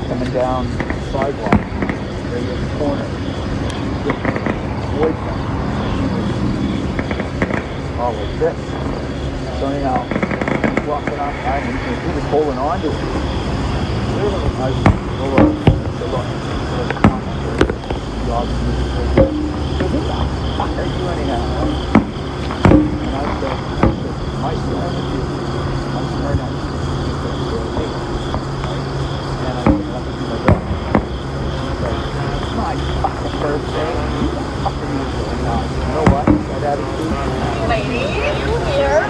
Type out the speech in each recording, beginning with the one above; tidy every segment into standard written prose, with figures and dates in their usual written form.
coming down the sidewalk, right at the corner. Floyd II. All like this. So anyhow, he's walking up, and he was holding on to it. Literally, I was below the look. So who the fuck are you anyhow? And I said, my son is you. My son is you. And I said, let me do my dog. She's like, my fucking birthday. Who the fuck are you doing now? You know what? That attitude. Lady, you here?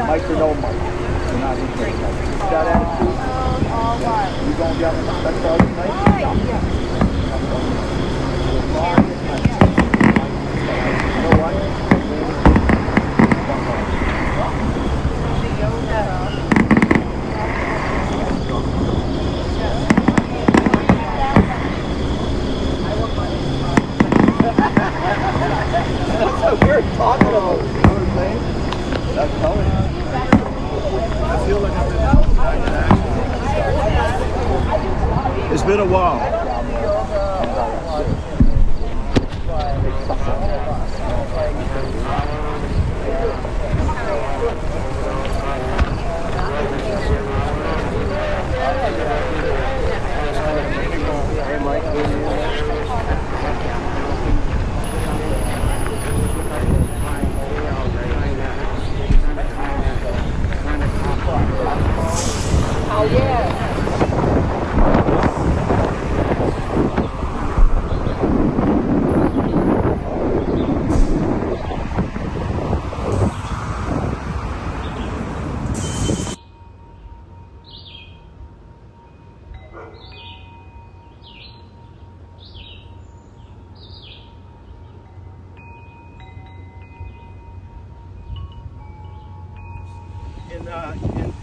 Mike or no Mike, you're not even great. That attitude, you going down and respect all tonight? Yeah. You know what? That's what we're talking about. You know what I'm saying? That's telling you. I feel like I've been back in action. It's been a while. Hey, Mike. Oh, yeah.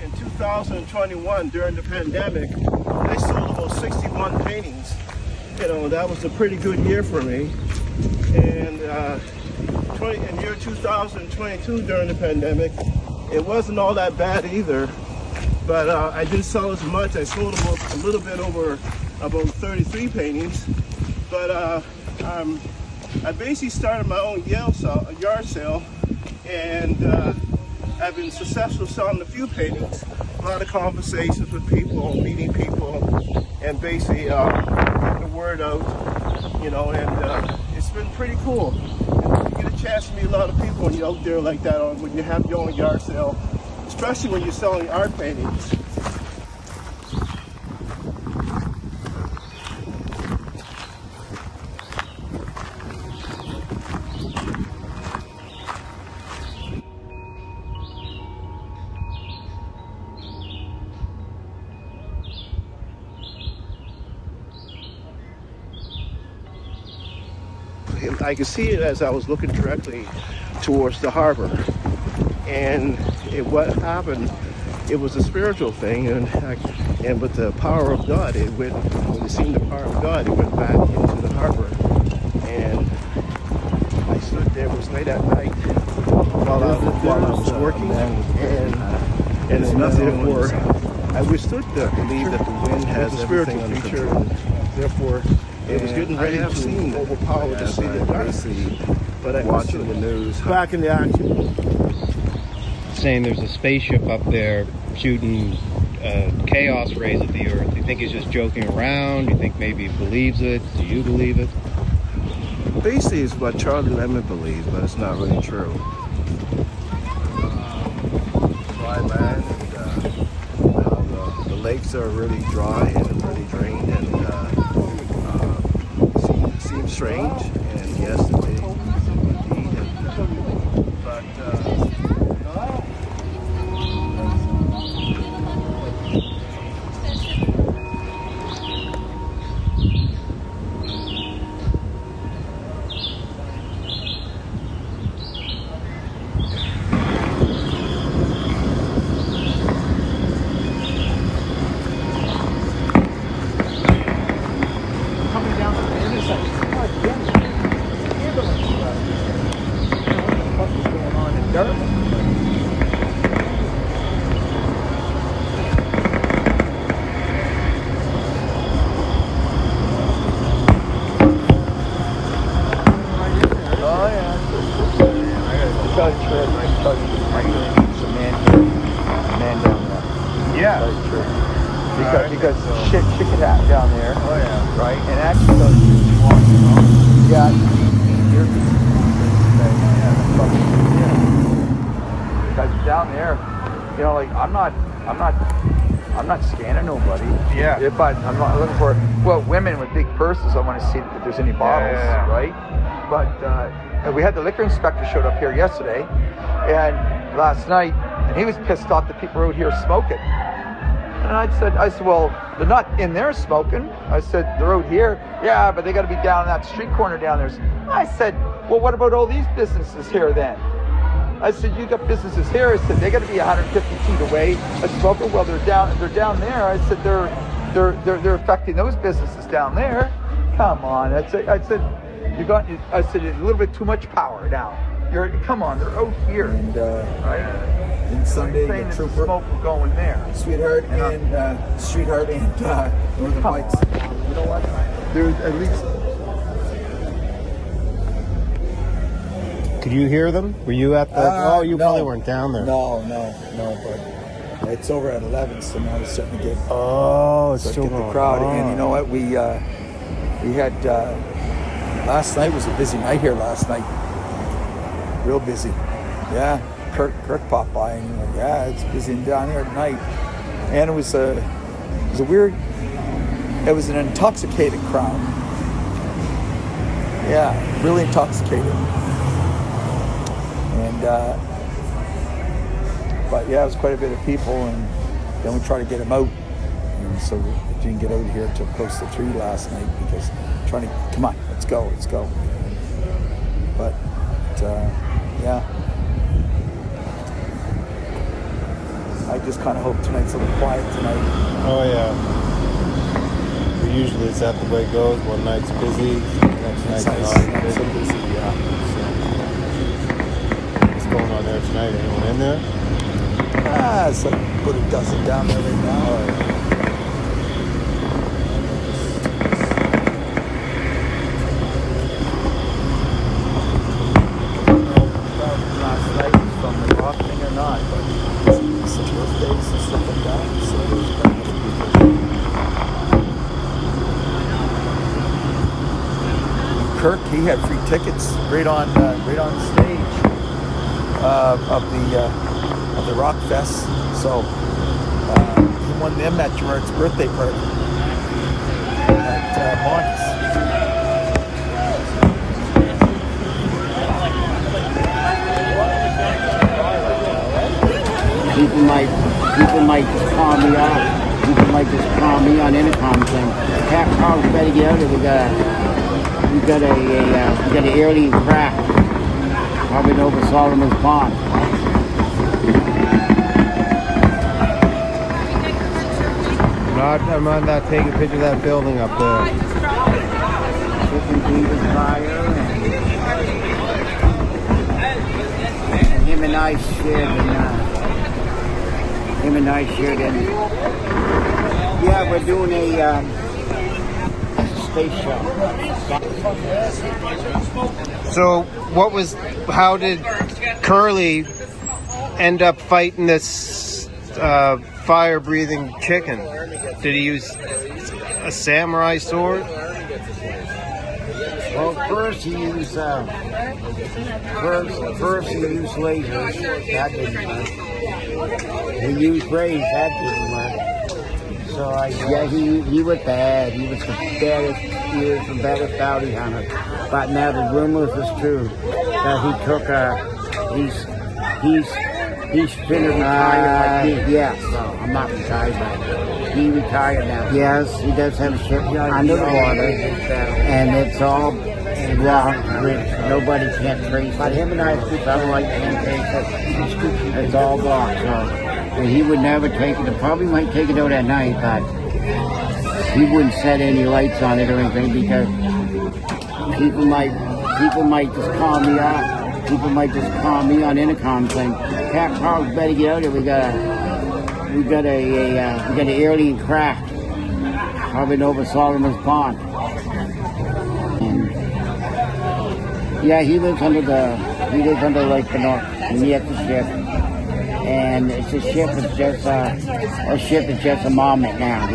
In 2021, during the pandemic, I sold about 61 paintings. You know, that was a pretty good year for me. And in year 2022, during the pandemic, it wasn't all that bad either. But I didn't sell as much. I sold about a little bit over about 33 paintings. But I basically started my own yard sale, and I've been successful selling a few paintings. A lot of conversations with people, meeting people, and basically getting the word out, you know, and it's been pretty cool. And you get a chance to meet a lot of people when you're out there like that, when you have your own yard sale, especially when you're selling art paintings. I could see it as I was looking directly towards the harbor, and what happened, it was a spiritual thing, and with the power of God, when it seemed the power of God, it went back into the harbor, and I stood there. It was late at night while I was working, and therefore I withstood to believe that the wind has a spiritual feature, and therefore it was getting ready to overpower the city of Dartmouth. But I was watching the news, back in the action. Saying there's a spaceship up there shooting chaos rays at the earth. Do you think he's just joking around? Do you think maybe he believes it? Do you believe it? Basically, it's what Charlie Lemon believes, but it's not really true. Dry land, and the legs are really dry and really drained and seem strange. And yesterday, but coming down to the intersection. God damn it. Ambulance. What the fuck is going on in Dartmouth? Oh yeah. I gotta tell you, I really need some man down there. Yeah. That's true. Alright, Because so- shit could happen down there. Oh yeah. Right? And actually those yeah, you're because down there, you know, like I'm not scanning nobody. Yeah. But I'm not looking for women with big purses. I want to see if there's any bottles, Yeah. right? But we had the liquor inspector showed up here yesterday and last night, and he was pissed off that people were out here smoking. And I said, well, they're not in there smoking. I said, they're out here. Yeah, but they got to be down that street corner down there. I said, well, what about all these businesses here then? I said, you got businesses here. I said, they got to be 150 feet away. A smoker, well, they're down there. I said, they're affecting those businesses down there. Come on. I said, I said, a little bit too much power now. Come on, they're out here. And right? and Sunday, saying the that trooper, smoke will go in there. Sweetheart, and Streetheart, and Northern Come Lights. You know what? There's at least. Could you hear them? Were you at the? You no. probably weren't down there. No, but it's over at 11, so now it's starting to get, Oh, it's start to still get the going crowd. on. And you know what? We had last night was a busy night here. Last night, real busy. Yeah, Kirk popped by and he went, yeah, it's busy down here at night. And it was a weird. It was an intoxicated crowd. Yeah, really intoxicated. And but yeah, it was quite a bit of people, and then we tried to get them out. And so we didn't get out here till close to 3 last night because trying to come on, let's go. But yeah, I just kind of hope tonight's a little quiet tonight. Oh yeah. Usually it's that the way it goes. One night's busy, next night's not Not busy. so busy, yeah. What's going on there tonight? Anyone in there? It's like put a dozen down there right now. Last night was from the rock thing or not, but Some birthdays and stuff like that. So there's quite a bit of people. Kirk, he had free tickets right on stage of the Rock Fest. So he won them at Gerard's birthday party at Monty's. People might just call me out. People might just call me on intercom saying, "Cat Carl, you better get out of here. We got an alien crack. Probably over Solomon's Pond." I'm not taking a picture of that building up there. Chicken Peter's fire and him and I shared and yeah, we're doing a space shuttle. So how did Curly end up fighting this fire-breathing chicken? Did he use a samurai sword? Well, first he used lasers. That didn't work. He used rays. That didn't work. So yeah, he was bad. He was the baddest. He was the baddest bounty hunter. But now the rumors is true that he took he's finna retire like me. Yes, well, I'm not retired, but he retired now. Yes, he does have a ship under the water, and it's all blocked, which nobody can't trace. But him and I speak other like pancakes. It's all blocked, so and he would never take it. Probably might take it out at night, but he wouldn't set any lights on it or anything because people might just call me up. People might just call me on intercom saying, "Cat Carl's better get out here. We got an alien craft hovering over Solomon's Pond." And yeah, he lives under like the north, and he has the ship. And it's a ship. It's just a ship. It's just a moment now.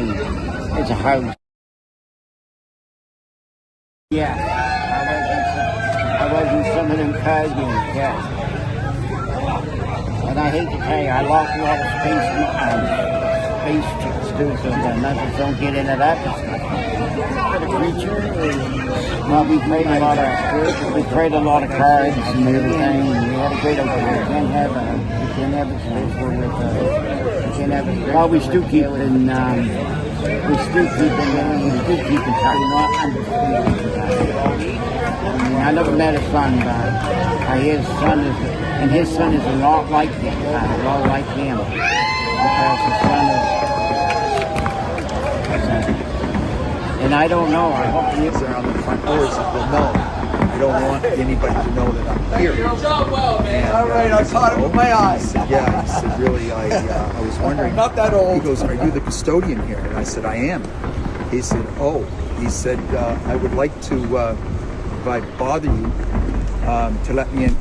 It's a house. Yeah, I was in some of them card games, yeah. And I hate to tell you, I lost a lot of space chicks too, so nothing, don't get into that discussion. For the creature, well, we played a lot of cards and everything, and we had a great old time. We can't have a space where we can't have a space. Well, we still keep in touch. I never met his son, but his son is a lot like him, because his son is, and I don't know, I hope he is. They're on the front doors. Well, no, I don't want anybody to know that I'm here. And, All right, I caught it with my he eyes. said, yeah, he said, really, I was wondering. Not that old. He goes, are you the custodian here? And I said, I am. He said, oh. He said, I would like to, if I bother you, to let me in.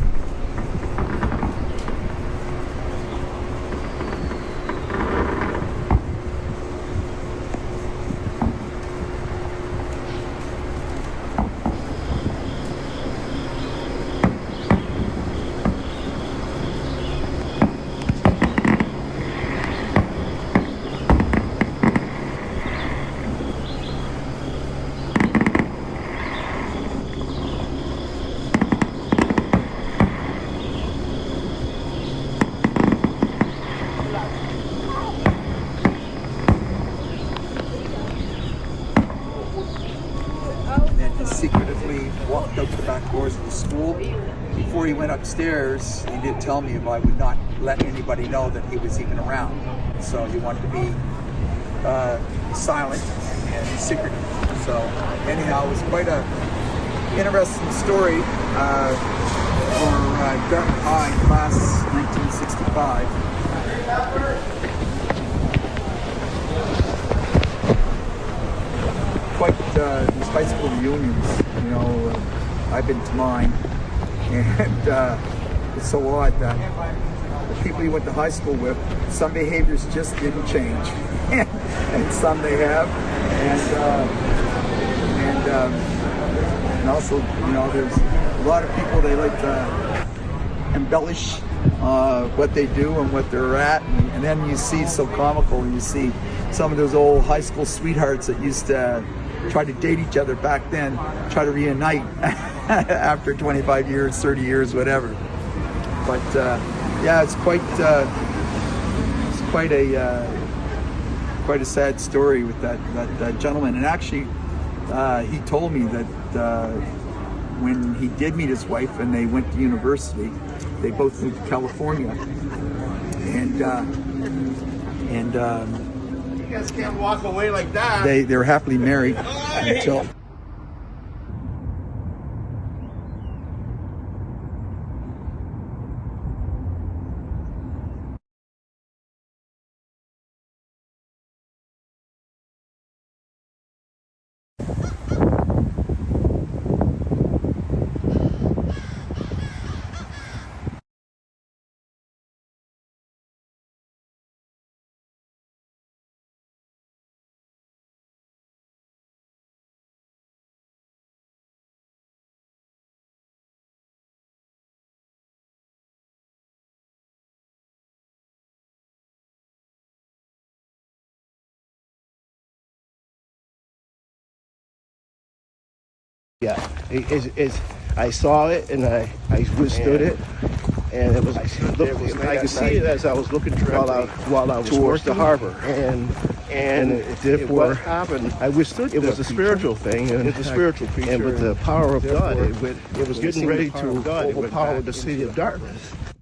Secretively walked out the back doors of the school. Before he went upstairs, he did tell me if I would not let anybody know that he was even around. So he wanted to be silent and secretive. So anyhow, it was quite a interesting story for Dartmouth High class 1965. Quite these high school reunions, you know, I've been to mine, and it's so odd that the people you went to high school with, some behaviors just didn't change, and some they have, and also, you know, there's a lot of people, they like to embellish what they do and what they're at, and then you see so comical, you see some of those old high school sweethearts that used to try to date each other back then, try to reunite after 25 years, 30 years, whatever. But yeah, it's quite a sad story with that gentleman. And actually, he told me that when he did meet his wife and they went to university, they both moved to California, and You guys can't walk away like that. they were happily married until Yeah, I saw it and I withstood it, and it was. I could see it as I was looking while I was towards the harbor, and therefore what happened. I withstood. It was a spiritual thing, and it's a spiritual creature, and with the power of God, it was getting ready to overpower the city of Dartmouth.